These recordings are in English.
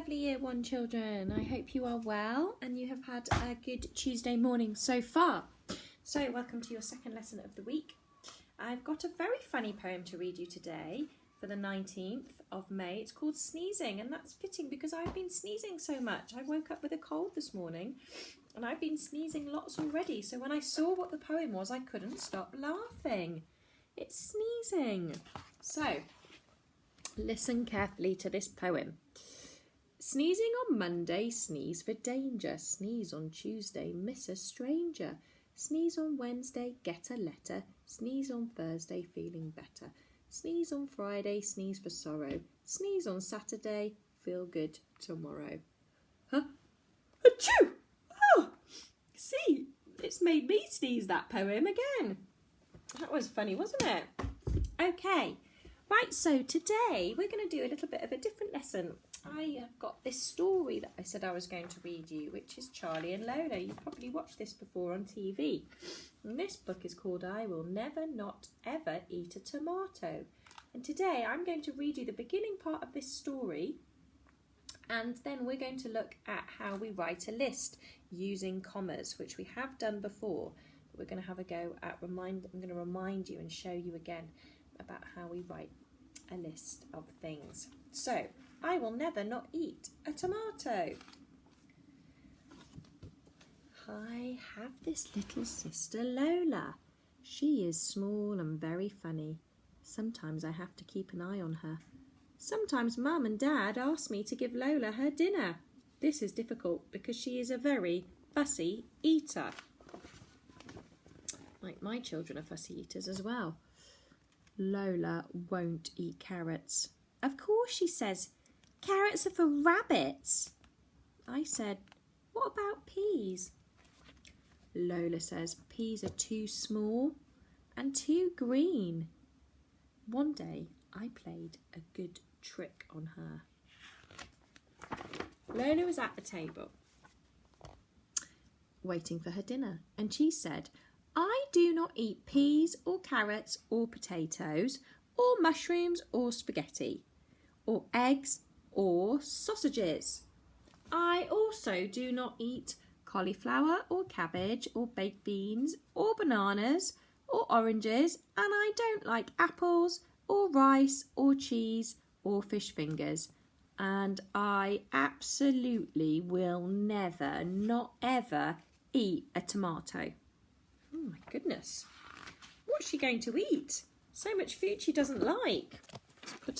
lovely Year 1 children. I hope you are well and you have had a good Tuesday morning so far. So welcome to your second lesson of the week. I've got a very funny poem to read you today for the 19th of May. It's called Sneezing, and that's fitting because I've been sneezing so much. I woke up with a cold this morning and I've been sneezing lots already. So when I saw what the poem was, I couldn't stop laughing. It's sneezing. So listen carefully to this poem. Sneezing on Monday, sneeze for danger. Sneeze on Tuesday, miss a stranger. Sneeze on Wednesday, get a letter. Sneeze on Thursday, feeling better. Sneeze on Friday, sneeze for sorrow. Sneeze on Saturday, feel good tomorrow. Huh? Achoo! Oh, see, it's made me sneeze that poem again. That was funny, wasn't it? Okay. Right, so today we're going to do a little bit of a different lesson. I have got this story that I said I was going to read you, which is Charlie and Lola. You've probably watched this before on TV. And this book is called I Will Never Not Ever Eat a Tomato. And today I'm going to read you the beginning part of this story, and then we're going to look at how we write a list using commas, which we have done before. But we're going to have a go at I'm going to remind you and show you again about how we write a list of things. So, I will never not eat a tomato. I have this little sister Lola. She is small and very funny. Sometimes I have to keep an eye on her. Sometimes Mum and Dad ask me to give Lola her dinner. This is difficult because she is a very fussy eater. Like my children are fussy eaters as well. Lola won't eat carrots. Of course, she says, carrots are for rabbits. I said, what about peas? Lola says peas are too small and too green. One day I played a good trick on her. Lola was at the table waiting for her dinner, and she said, I do not eat peas or carrots or potatoes or mushrooms or spaghetti or eggs or sausages. I also do not eat cauliflower or cabbage or baked beans or bananas or oranges, and I don't like apples or rice or cheese or fish fingers. And I absolutely will never, not ever, eat a tomato. Oh my goodness. What's she going to eat? So much food she doesn't like. Let's put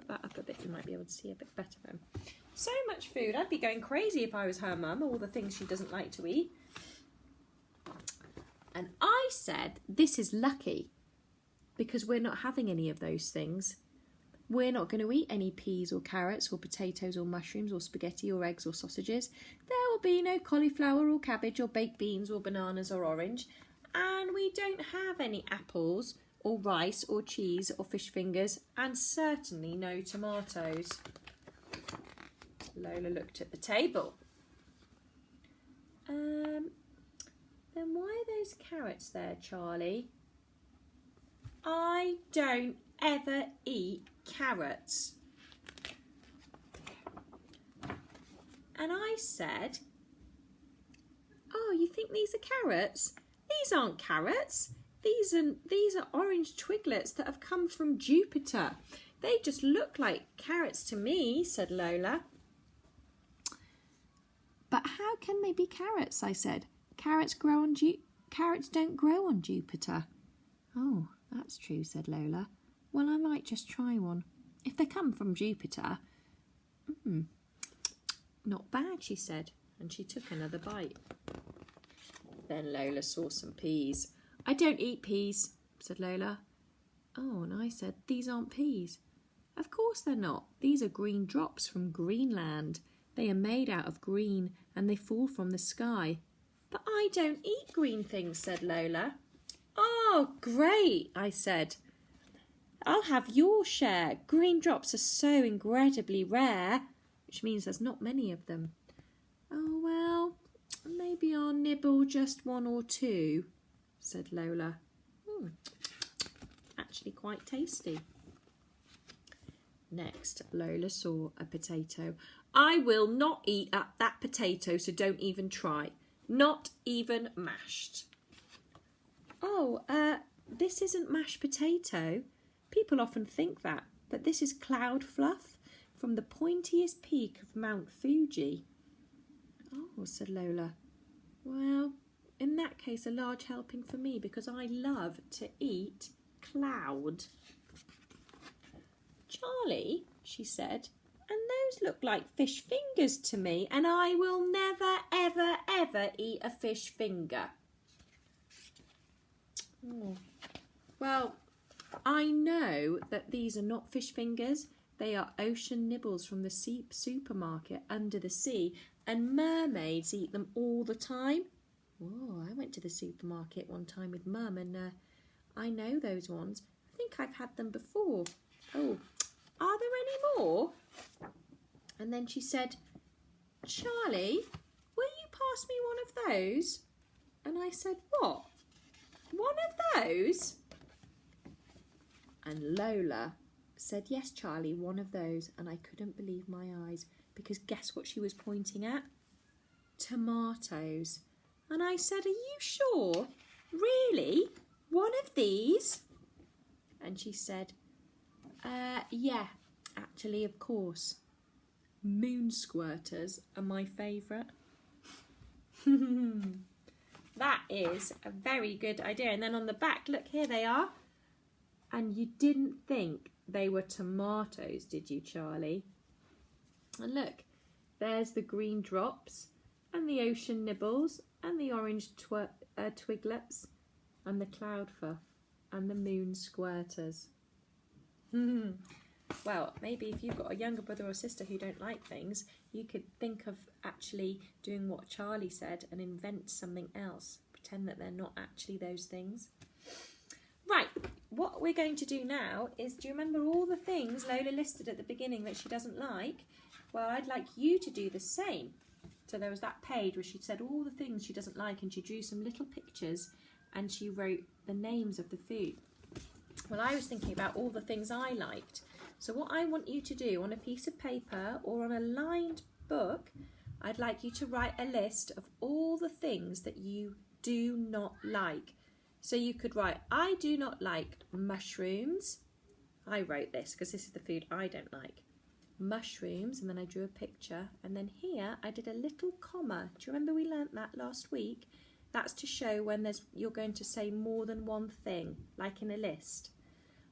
that up a bit. You might be able to see a bit better then. So much food. I'd be going crazy if I was her mum, all the things she doesn't like to eat. And I said, this is lucky because we're not having any of those things. We're not going to eat any peas or carrots or potatoes or mushrooms or spaghetti or eggs or sausages. There will be no cauliflower or cabbage or baked beans or bananas or orange. And we don't have any apples or rice or cheese or fish fingers, and certainly no tomatoes. Lola looked at the table. Then why are those carrots there, Charlie? I don't ever eat carrots. And I said, oh, you think these are carrots? These aren't carrots. These are orange twiglets that have come from Jupiter. They just look like carrots to me, said Lola. But how can they be carrots? I said. Carrots don't grow on Jupiter. Oh, that's true, said Lola. Well, I might just try one. If they come from Jupiter. Not bad, she said, and she took another bite. Then Lola saw some peas. I don't eat peas, said Lola. Oh, and I said, these aren't peas. Of course they're not. These are green drops from Greenland. They are made out of green and they fall from the sky. But I don't eat green things, said Lola. Oh, great, I said. I'll have your share. Green drops are so incredibly rare, which means there's not many of them. Oh, well, maybe I'll nibble just one or two, said Lola. Actually quite tasty. Next, Lola saw a potato. I will not eat that potato, so don't even try. Not even mashed. Oh, this isn't mashed potato. People often think that, but this is cloud fluff from the pointiest peak of Mount Fuji. Oh, said Lola. Well, in that case, a large helping for me because I love to eat cloud. Charlie, she said, and those look like fish fingers to me, and I will never, ever, ever eat a fish finger. Oh. Well, I know that these are not fish fingers. They are ocean nibbles from the supermarket under the sea, and mermaids eat them all the time. Oh, I went to the supermarket one time with Mum, and I know those ones. I think I've had them before. Oh, are there any more? And then she said, Charlie, will you pass me one of those? And I said, what? One of those? And Lola said, yes, Charlie, one of those. And I couldn't believe my eyes, because guess what she was pointing at? Tomatoes. And I said, are you sure? Really? One of these? And she said, yeah, actually, of course. Moon squirters are my favourite. That is a very good idea. And then on the back, look, here they are. And you didn't think they were tomatoes, did you, Charlie? And look, there's the green drops and the ocean nibbles and the orange twiglets and the cloud fluff and the moon squirters. Well, maybe if you've got a younger brother or sister who don't like things, you could think of actually doing what Charlie said and invent something else. Pretend that they're not actually those things. Right, what we're going to do now is, do you remember all the things Lola listed at the beginning that she doesn't like? Well, I'd like you to do the same. So there was that page where she said all the things she doesn't like, and she drew some little pictures and she wrote the names of the food. Well, I was thinking about all the things I liked. So what I want you to do on a piece of paper or on a lined book, I'd like you to write a list of all the things that you do not like. So you could write, I do not like mushrooms. I wrote this because this is the food I don't like. Mushrooms, and then I drew a picture. And then here I did a little comma. Do you remember we learnt that last week? That's to show when you're going to say more than one thing, like in a list.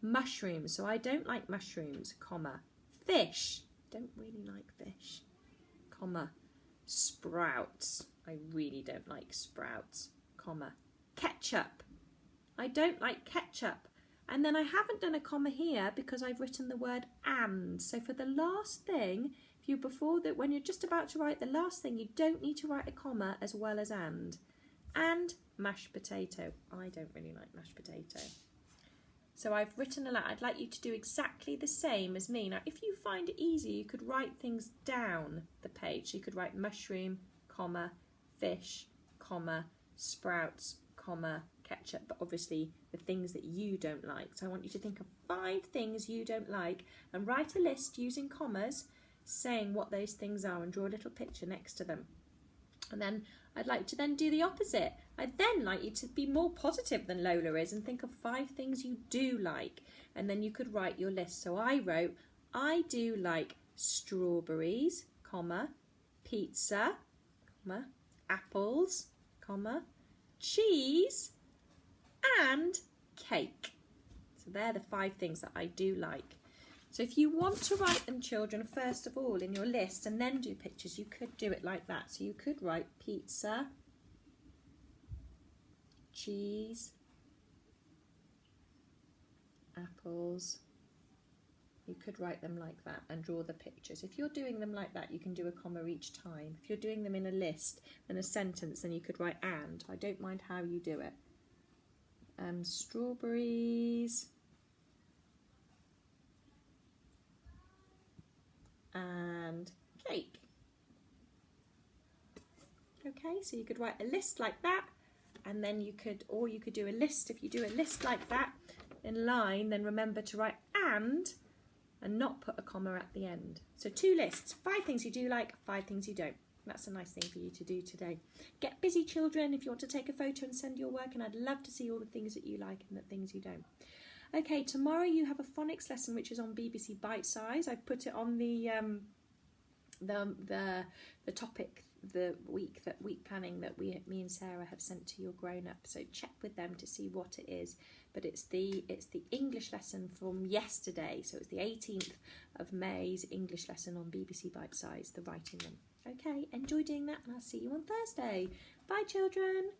Mushrooms, so I don't like mushrooms, comma. Fish, don't really like fish, comma. Sprouts, I really don't like sprouts, comma. Ketchup, I don't like ketchup. And then I haven't done a comma here because I've written the word and. So for the last thing, when you're just about to write the last thing, you don't need to write a comma as well as and. And mashed potato, I don't really like mashed potato. So I've written a lot. I'd like you to do exactly the same as me. Now, if you find it easy, you could write things down the page. So you could write mushroom, comma, fish, comma, sprouts, comma, ketchup. But obviously, the things that you don't like. So I want you to think of 5 things you don't like and write a list using commas saying what those things are and draw a little picture next to them. And then I'd like to then do the opposite. I'd then like you to be more positive than Lola is and think of 5 things you do like. And then you could write your list. So I wrote, I do like strawberries, comma, pizza, comma, apples, comma, cheese, and cake. So they're the 5 things that I do like. So if you want to write them, children, first of all in your list and then do pictures, you could do it like that. So you could write pizza, cheese, apples. You could write them like that and draw the pictures. If you're doing them like that, you can do a comma each time. If you're doing them in a list and a sentence, then you could write and. I don't mind how you do it. Strawberries and cake. Okay, so you could write a list like that, and then you could do a list. If you do a list like that in line, then remember to write and and not put a comma at the end. So 2 lists, 5 things you do like, 5 things you don't. That's a nice thing for you to do today. Get busy, children, if you want to take a photo and send your work, and I'd love to see all the things that you like and the things you don't. Okay, tomorrow you have a phonics lesson which is on BBC Bite Size. I've put it on the topic, the week planning that me and Sarah have sent to your grown-up. So check with them to see what it is. But it's the English lesson from yesterday. So it's the 18th of May's English lesson on BBC Bite Size, the writing one. Okay, enjoy doing that, and I'll see you on Thursday. Bye, children.